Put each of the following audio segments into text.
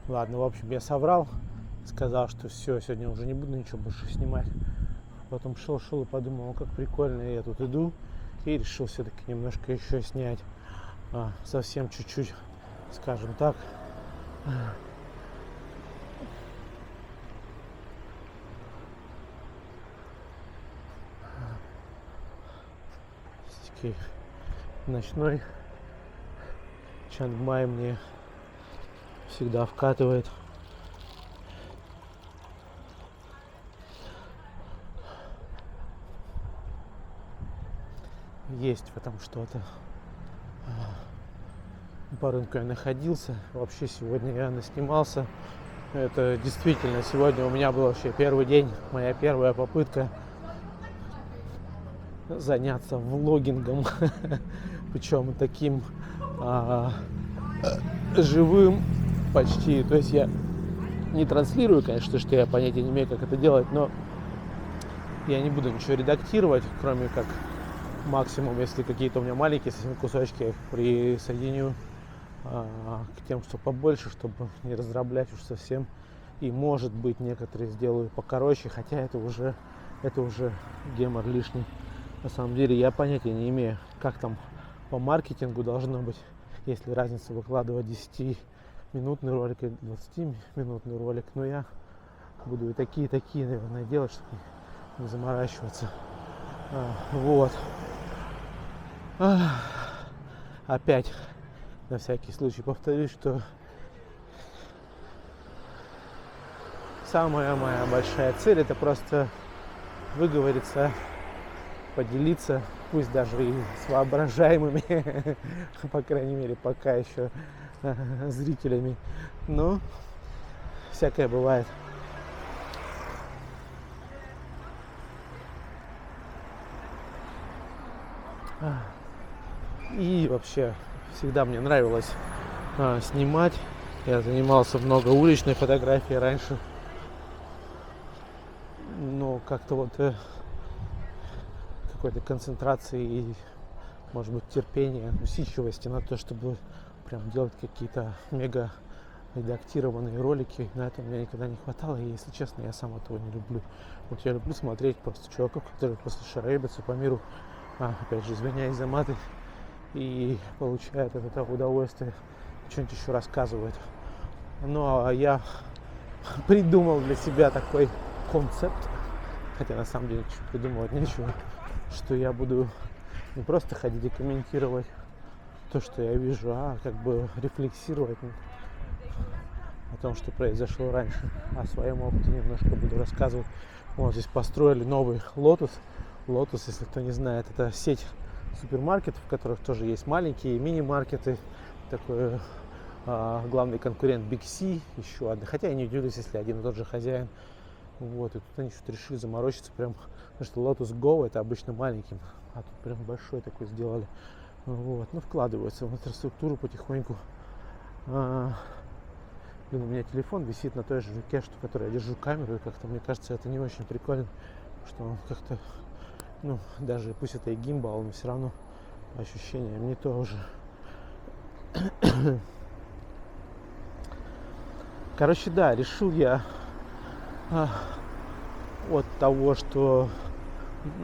Ладно, в общем, я соврал. Сказал, что все, сегодня уже не буду ничего больше снимать. Потом шел и подумал, как прикольно, я тут иду. И решил все-таки немножко еще снять. Совсем чуть-чуть, скажем так. Все-таки ночной Чангмай мне всегда вкатывает. Есть в этом что-то. По рынку я находился. Вообще сегодня я наснимался. Это действительно сегодня у меня был вообще первый день, моя первая попытка заняться влогингом. Причем таким живым почти. То есть я не транслирую, конечно, что я понятия не имею, как это делать, но я не буду ничего редактировать, кроме как максимум, если какие-то у меня маленькие совсем кусочки, присоединю к тем, что побольше, чтобы не раздроблять уж совсем. И может быть некоторые сделаю покороче, хотя это уже гемор лишний. На самом деле я понятия не имею, как там по маркетингу должно быть, если разница выкладывать 10-минутный ролик и 20-минутный ролик. Но я буду и такие, наверное, делать, чтобы не заморачиваться. Вот. Опять на всякий случай повторюсь, что самая моя большая цель — это просто выговориться, поделиться, пусть даже и с воображаемыми, по крайней мере, пока еще зрителями. Но всякое бывает. И вообще всегда мне нравилось снимать. Я занимался много уличной фотографией раньше. Но как-то вот какой-то концентрации и, может быть, терпения, усидчивости на то, чтобы прям делать какие-то мега редактированные ролики. На это у меня никогда не хватало. И, если честно, я сам этого не люблю. Вот я люблю смотреть просто чуваков, которые просто шарабятся по миру. Опять же, извиняюсь за маты. И получают от этого удовольствие. Что-нибудь еще рассказывают. Ну, а я придумал для себя такой концепт. Хотя, на самом деле, ничего придумывать нечего. Что я буду не просто ходить и комментировать то, что я вижу, а как бы рефлексировать о том, что произошло раньше. О своем опыте немножко буду рассказывать. Вот здесь построили новый Lotus. Lotus, если кто не знает, это сеть супермаркетов, в которых тоже есть маленькие мини-маркеты. Такой главный конкурент Big C, еще одна. Хотя я не удивлюсь, если один и тот же хозяин. Вот, и тут они что-то решили заморочиться прям, потому что Lotus Go это обычно маленьким, а тут прям большой такой сделали. Вот, ну вкладываются в инфраструктуру потихоньку. У меня телефон висит на той же руке, что в которой я держу камеру, и как-то мне кажется, это не очень прикольно, что он как-то, ну, даже пусть это и гимбал, но все равно ощущение не то уже. Короче, да, решил я от того, что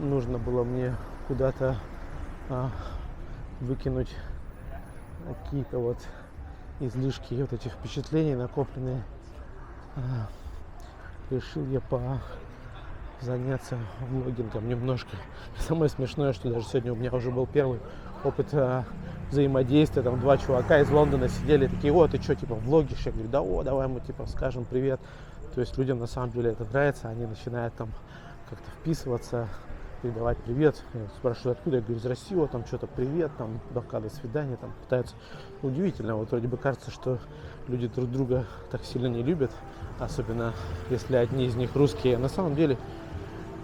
нужно было мне куда-то выкинуть какие-то вот излишки, вот эти впечатления накопленные, решил я заняться влогингом немножко. Самое смешное, что даже сегодня у меня уже был первый опыт взаимодействия. Там два чувака из Лондона сидели, такие: о, ты что, типа, влогишь? Я говорю: да, давай мы, типа, скажем привет. То есть людям на самом деле это нравится, они начинают там как-то вписываться, передавать привет. Я спрашиваю, откуда? Я говорю: из России. Вот там что-то привет, там пока, до свидания, там пытаются. Удивительно, вот вроде бы кажется, что люди друг друга так сильно не любят, особенно если одни из них русские. На самом деле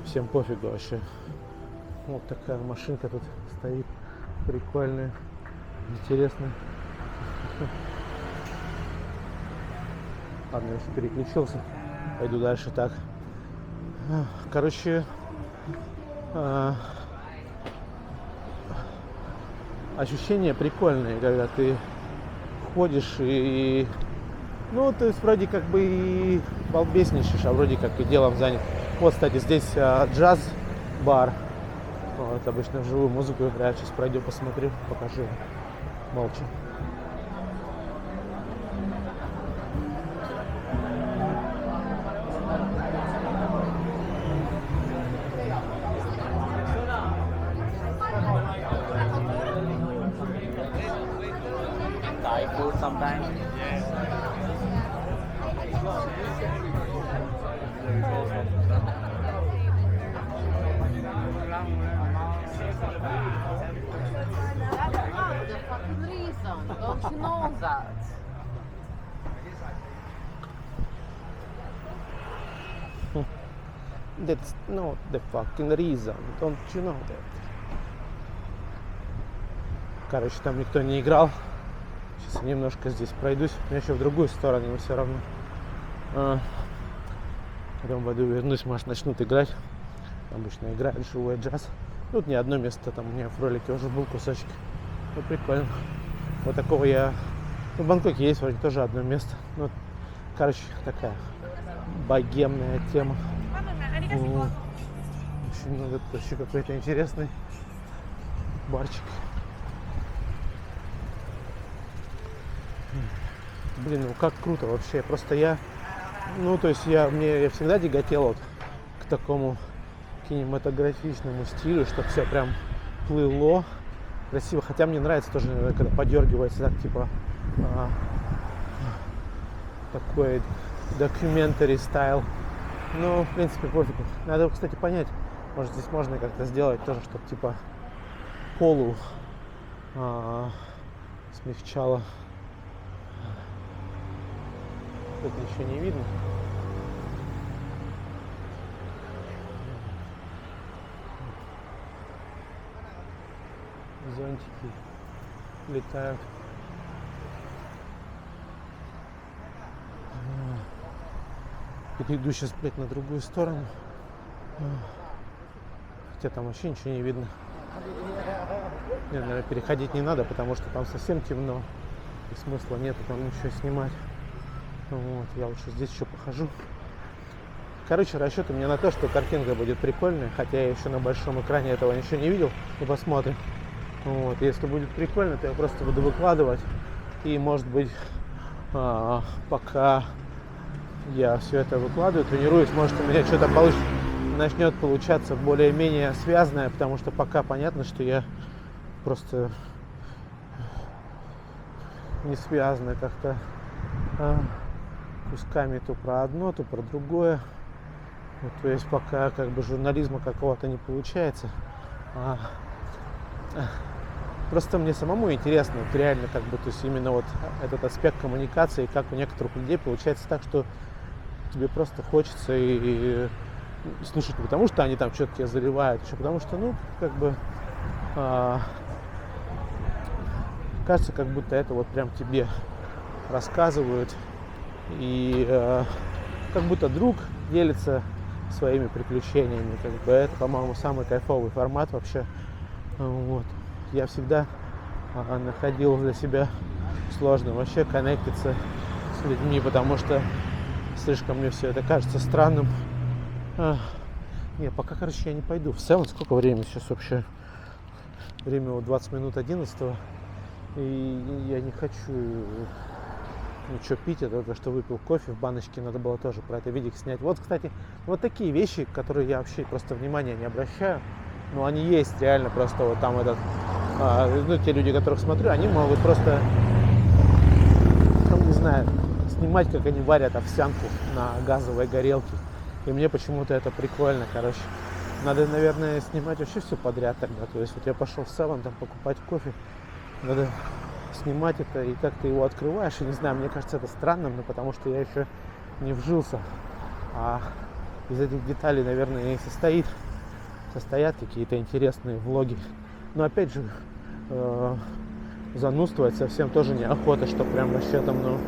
всем пофигу вообще. Вот такая машинка тут стоит, прикольная, интересная. Ладно, я переключился, пойду дальше так. Короче, ощущения прикольные, когда ты ходишь и Ну, то есть вроде как бы и балбесничаешь, а вроде как и делом занят. Вот, кстати, здесь джаз-бар. Вот, обычно живую музыку играют. Сейчас пройду, посмотрю, покажу. Молча. Thai food sometimes. The fucking reason. Don't you know that? That's not the fucking reason. Don't you know that? Короче, там никто не играл. Сейчас я немножко здесь пройдусь. Я еще в другую сторону, но все равно. Потом пойду вернусь, может, начнут играть. Обычно играют живой джаз. Тут не одно место, там у меня в ролике уже был кусочек. Ну, прикольно. Вот такого я... Ну, в Бангкоке есть вроде тоже одно место. Ну, короче, такая богемная тема. Очень много, тут еще какой-то интересный барчик. Блин, ну как круто вообще. Просто я, ну то есть я всегда тяготел вот к такому кинематографичному стилю, чтобы все прям плыло красиво. Хотя мне нравится тоже, когда подергивается так, типа такой documentary стайл. Ну, в принципе, пофигу. Надо, кстати, понять, может здесь можно как-то сделать тоже, чтобы типа полу смягчало. Тут ничего не видно. Зонтики летают. Перейду сейчас, блядь, на другую сторону. Хотя там вообще ничего не видно. Нет, наверное, переходить не надо, потому что там совсем темно. И смысла нету там ничего снимать. Вот, я лучше здесь еще похожу. Короче, расчет у меня на то, что картинка будет прикольная. Хотя я еще на большом экране этого ничего не видел. И посмотрим. Вот, если будет прикольно, то я просто буду выкладывать. И, может быть, пока я все это выкладываю, тренируюсь, может, у меня что-то начнет получаться более-менее связанное, потому что пока понятно, что я просто не связано как-то кусками то про одно, то про другое. Вот, то есть пока как бы журнализма какого-то не получается. Просто мне самому интересно, вот реально как бы, то есть именно вот этот аспект коммуникации, как у некоторых людей получается так, что тебе просто хочется и слушать не потому, что они там что-то тебе заливают, еще потому что, ну, как бы кажется, как будто это вот прям тебе рассказывают и как будто друг делится своими приключениями, как бы это, по-моему, самый кайфовый формат вообще. Вот. Я всегда находил для себя сложно вообще коннектиться с людьми, потому что слишком мне все это кажется странным. Не, пока, короче, я не пойду. В целом, сколько времени сейчас вообще? Время вот 20 минут 11. И я не хочу ничего пить, я только что выпил кофе в баночке, надо было тоже про это видео снять. Вот, кстати, вот такие вещи, которые я вообще просто внимания не обращаю, но они есть реально просто вот там этот, ну, те люди, которых смотрю, они могут просто, там, не знаю, снимать, как они варят овсянку на газовой горелке. И мне почему-то это прикольно, короче. Надо, наверное, снимать вообще все подряд тогда. То есть вот я пошел в салон там покупать кофе, надо снимать это, и как ты его открываешь, и не знаю, мне кажется это странным, но потому что я еще не вжился. А из этих деталей, наверное, и состоят какие-то интересные влоги. Но опять же, занудствовать совсем тоже неохота, что прям вообще там, ну,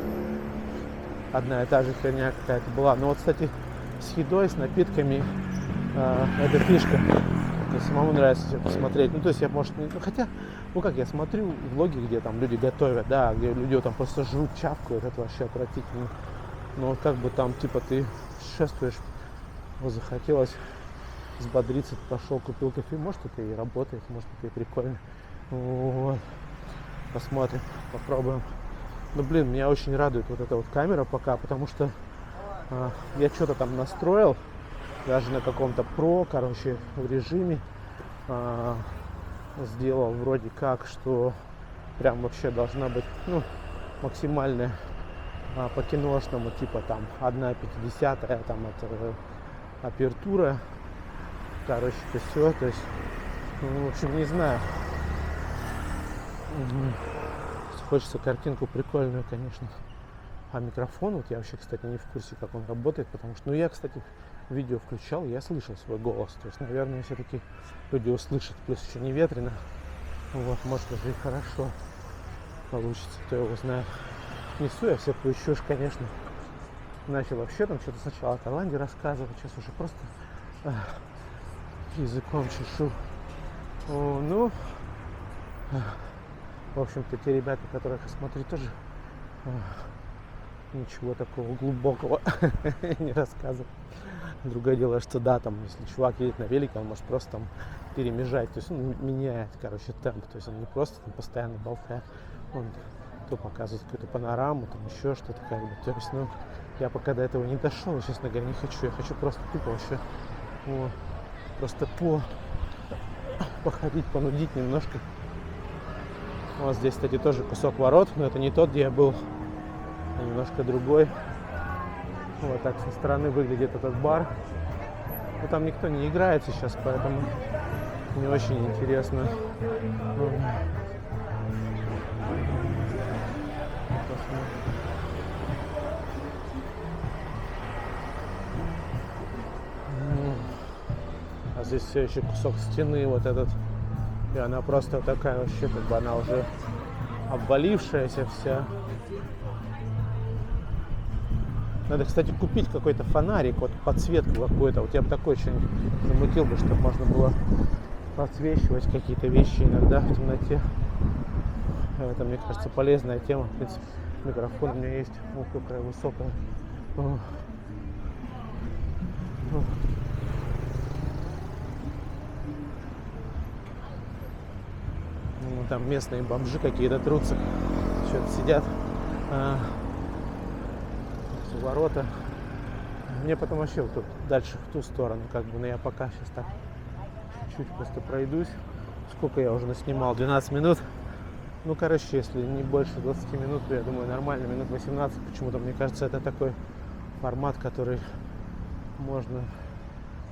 одна и та же херня какая-то была. Но вот, кстати, с едой, с напитками, эта фишка. Мне самому нравится все посмотреть. Ну, то есть я, может, не... Ну, хотя, ну, как я смотрю влоги, где там люди готовят, да, где люди там просто жрут, чавкают, это вообще отвратительно. Но как бы там, типа, ты шествуешь, вот захотелось взбодриться, ты пошел, купил кофе, может, это и работает, может, это и прикольно. Вот. Посмотрим, попробуем. Ну, блин, меня очень радует вот эта вот камера пока, потому что я что-то там настроил, даже на каком-то про, короче, в режиме сделал вроде как, что прям вообще должна быть, ну, максимальная по киношному, типа там 1/50 там это апертура, короче, то все, то есть, ну, в общем, не знаю. Хочется картинку прикольную, конечно. А микрофон, вот я вообще, кстати, не в курсе, как он работает, потому что, ну, я, кстати, видео включал, я слышал свой голос, то есть, наверное, все-таки люди услышат, плюс еще не ветрено, вот, может, даже и хорошо получится, кто его знает. Несу я всякую чушь, конечно. Начал вообще там что-то сначала о Таиланде рассказывать, сейчас уже просто языком чешу. Ну, в общем-то, те ребята, которых я смотрю, тоже ничего такого глубокого не рассказывают. Другое дело, что да, там, если чувак едет на велике, он может просто там перемежать, то есть он меняет, короче, темп, то есть он не просто там постоянно болтает, он то показывает какую-то панораму, там еще что-то, как бы, то есть, ну, я пока до этого не дошел, честно говоря, не хочу, я хочу просто тупо вообще, вот, просто походить, понудить немножко. Вот здесь, кстати, тоже кусок ворот, но это не тот, где я был, а немножко другой. Вот так со стороны выглядит этот бар. Но там никто не играет сейчас, поэтому не очень интересно. А здесь все еще кусок стены, вот этот. И она просто такая вообще, как бы она уже обвалившаяся вся. Надо, кстати, купить какой-то фонарик, вот подсветку какую-то. Вот я бы такой что-нибудь замутил бы, чтобы можно было подсвечивать какие-то вещи иногда в темноте. Это, мне кажется, полезная тема. В принципе, микрофон у меня есть. Вот какая высокая. Ну, там местные бомжи какие-то трутся, что-то сидят у ворота. Мне потом вообще вот тут дальше в ту сторону, как бы, но я пока сейчас так чуть-чуть просто пройдусь. Сколько я уже наснимал? 12 минут. Ну, короче, если не больше 20 минут, то я думаю, нормально, минут 18. Почему-то, мне кажется, это такой формат, который можно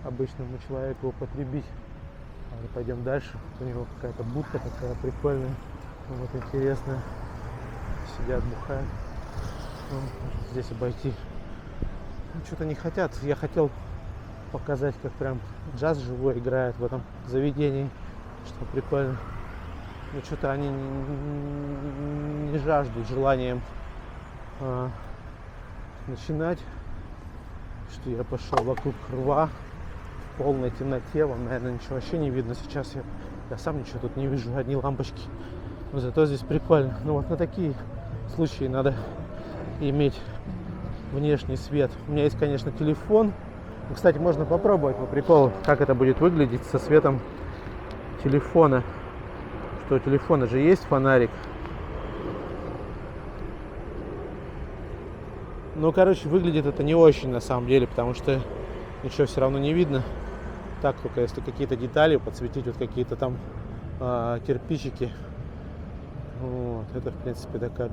обычному человеку употребить. Пойдем дальше. У него какая-то будка такая прикольная. Вот интересная. Сидят, бухают. Здесь обойти. Ну, что-то не хотят. Я хотел показать, как прям джаз живой играет в этом заведении. Что прикольно. Но что-то они не жаждут желанием начинать. Что я пошел вокруг рва. В полной темноте, вам, наверное, ничего вообще не видно. Сейчас я сам ничего тут не вижу, одни лампочки. Но зато здесь прикольно. Ну вот на такие случаи надо иметь внешний свет. У меня есть, конечно, телефон. Кстати, можно попробовать по приколу, как это будет выглядеть со светом телефона. Что у телефона же есть фонарик. Ну, короче, выглядит это не очень на самом деле, потому что ничего все равно не видно. Так, только если какие-то детали подсветить, вот какие-то там кирпичики. Вот, это, в принципе, такая...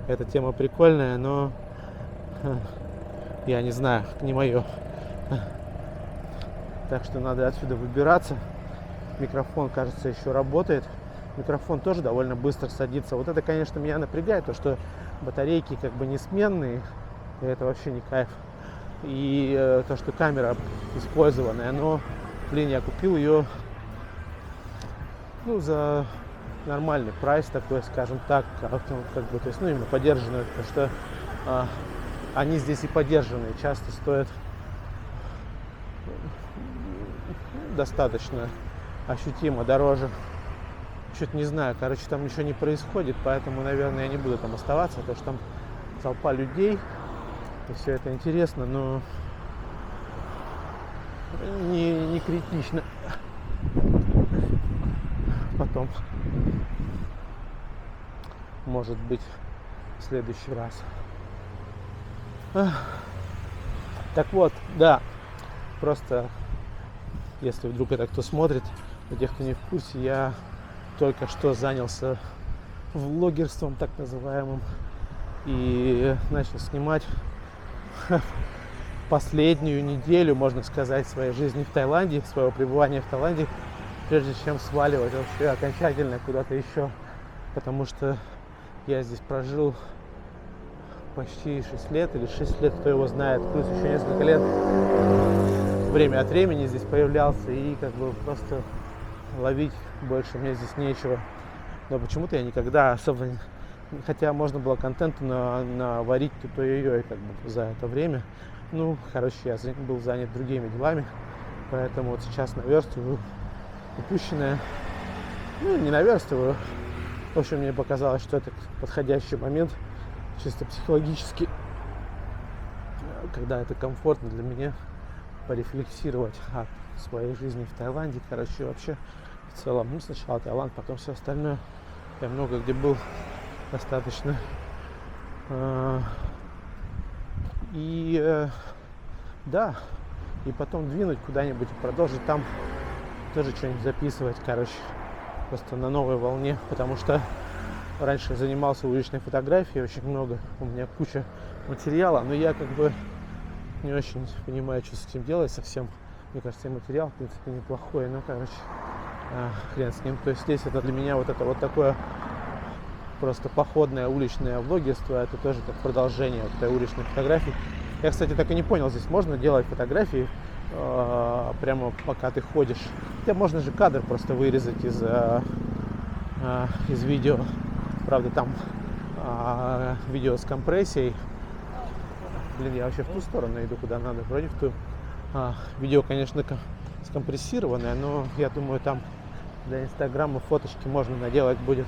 Эта тема прикольная, но я не знаю, не мое. Так что надо отсюда выбираться. Микрофон, кажется, еще работает. Микрофон тоже довольно быстро садится. Вот это, конечно, меня напрягает, то, что батарейки как бы не сменные. И это вообще не кайф. И то, что камера использованная, но, блин, я купил ее, ну, за нормальный прайс такой, скажем так, как бы, то есть, ну, именно подержанную, потому что они здесь и подержанные часто стоят достаточно ощутимо дороже. Что-то не знаю, короче, там ничего не происходит, поэтому, наверное, я не буду там оставаться, потому что там толпа людей, и все это интересно, но не критично. Потом, может быть, в следующий раз. Так вот, да, просто, если вдруг это кто смотрит, для тех, кто не в курсе, я только что занялся влогерством, так называемым, и начал снимать последнюю неделю, можно сказать, своей жизни в Таиланде, своего пребывания в Таиланде, прежде чем сваливать вообще окончательно куда-то еще, потому что я здесь прожил почти 6 лет или 6 лет, кто его знает, плюс еще несколько лет время от времени здесь появлялся, и как бы просто ловить больше мне здесь нечего. Но почему-то я никогда особо, хотя можно было контента наварить тут ой-ой-ой как бы за это время. Ну, короче, я был занят другими делами, поэтому вот сейчас наверстываю упущенное. Ну, не наверстываю. В общем, мне показалось, что это подходящий момент, чисто психологически, когда это комфортно для меня, порефлексировать о своей жизни в Таиланде. Короче, вообще, в целом, ну, сначала Таиланд, потом все остальное. Я много где был, достаточно. Да, и потом двинуть куда-нибудь и продолжить там тоже что-нибудь записывать, короче, просто на новой волне, потому что раньше я занимался уличной фотографией очень много, у меня куча материала, но я как бы не очень понимаю, что с этим делать совсем. Мне кажется, и материал, в принципе, неплохой, но, короче, хрен с ним. То есть здесь это для меня вот это вот такое просто походное уличное влогерство, это тоже как продолжение вот этой уличной фотографии. Я, кстати, так и не понял, здесь можно делать фотографии прямо пока ты ходишь. Хотя можно же кадр просто вырезать из видео. Правда, там видео с компрессией. Блин, я вообще в ту сторону иду, куда надо, вроде в ту. Видео, конечно, скомпрессированное, но я думаю, там для инстаграма фоточки можно наделать будет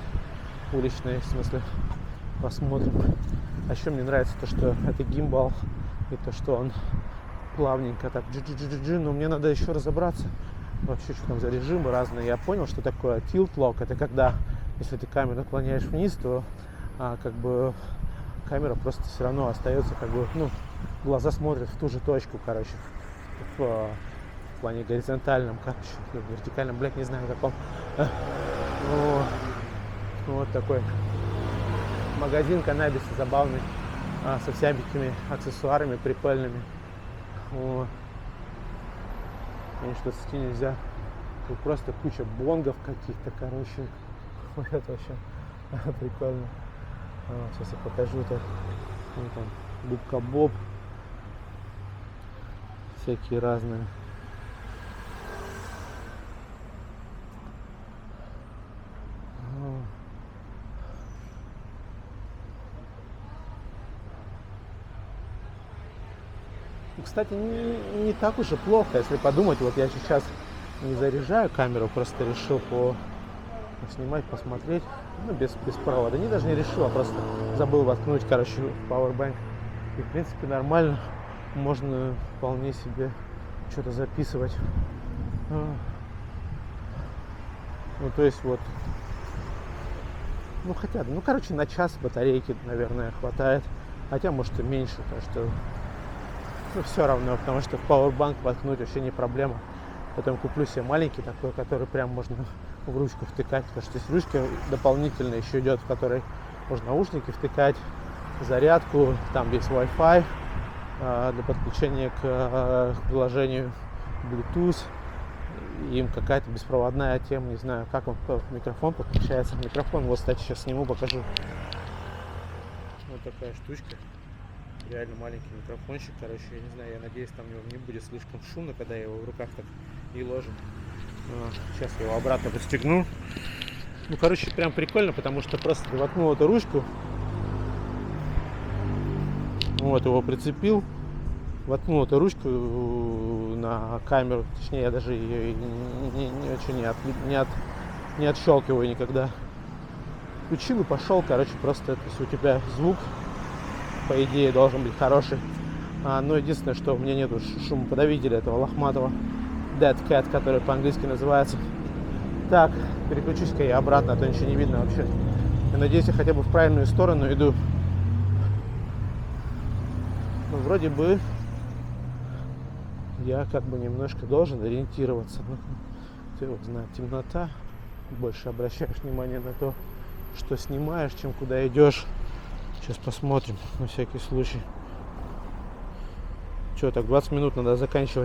уличные, в смысле, посмотрим. А еще мне нравится то, что это гимбал, и то, что он плавненько так джи-джи-джи-джи, но мне надо еще разобраться вообще, что там за режимы разные. Я понял, что такое tilt lock, это когда, если ты камеру наклоняешь вниз, то как бы камера просто все равно остается, как бы, ну, глаза смотрят в ту же точку, короче, в плане горизонтальном, короче, вертикальном, блядь, не знаю, каком. Вот такой магазин каннабиса забавный, со всякими аксессуарами прикольными. Вот. Конечно, что нельзя. Тут просто куча бонгов каких-то, короче. Вот это вообще прикольно. Сейчас я покажу так. Вот там Губка Боб. Всякие разные. Кстати, не так уж и плохо, если подумать. Вот я сейчас не заряжаю камеру, просто решил снимать, посмотреть, ну, без провода. Не даже не решил, а просто забыл воткнуть, короче, powerbank. И, в принципе, нормально. Можно вполне себе что-то записывать. Ну, то есть, вот. Ну, хотя, ну, короче, на час батарейки, наверное, хватает. Хотя, может, и меньше, потому что ну, все равно, потому что в Powerbank воткнуть вообще не проблема. Потом куплю себе маленький такой, который прям можно в ручку втыкать. Потому что здесь ручка дополнительно еще идет, в которой можно наушники втыкать, зарядку, там есть Wi-Fi для подключения к приложению Bluetooth. Им какая-то беспроводная тема, не знаю, как он микрофон подключается. Микрофон, вот, кстати, сейчас сниму, покажу. Вот такая штучка. Реально маленький микрофончик, короче, я не знаю, я надеюсь, там его не будет слишком шумно, когда я его в руках так и ложу. Сейчас я его обратно пристегну. Ну, короче, прям прикольно, потому что просто воткнул эту ручку, вот его прицепил, воткнул эту ручку на камеру, точнее я даже ее не отщелкиваю никогда. Включил и пошел, короче, просто это, если у тебя звук, по идее, должен быть хороший. Но единственное, что у меня нету шумоподавителя этого лохматого Dead Cat, который по-английски называется. Так, переключусь-ка я обратно, а то ничего не видно вообще. Я надеюсь, я хотя бы в правильную сторону иду. Ну, вроде бы я как бы немножко должен ориентироваться. Ну, ты вот знаешь, темнота. Больше обращаешь внимание на то, что снимаешь, чем куда идешь. Сейчас посмотрим, на всякий случай. Что, так 20 минут надо заканчивать.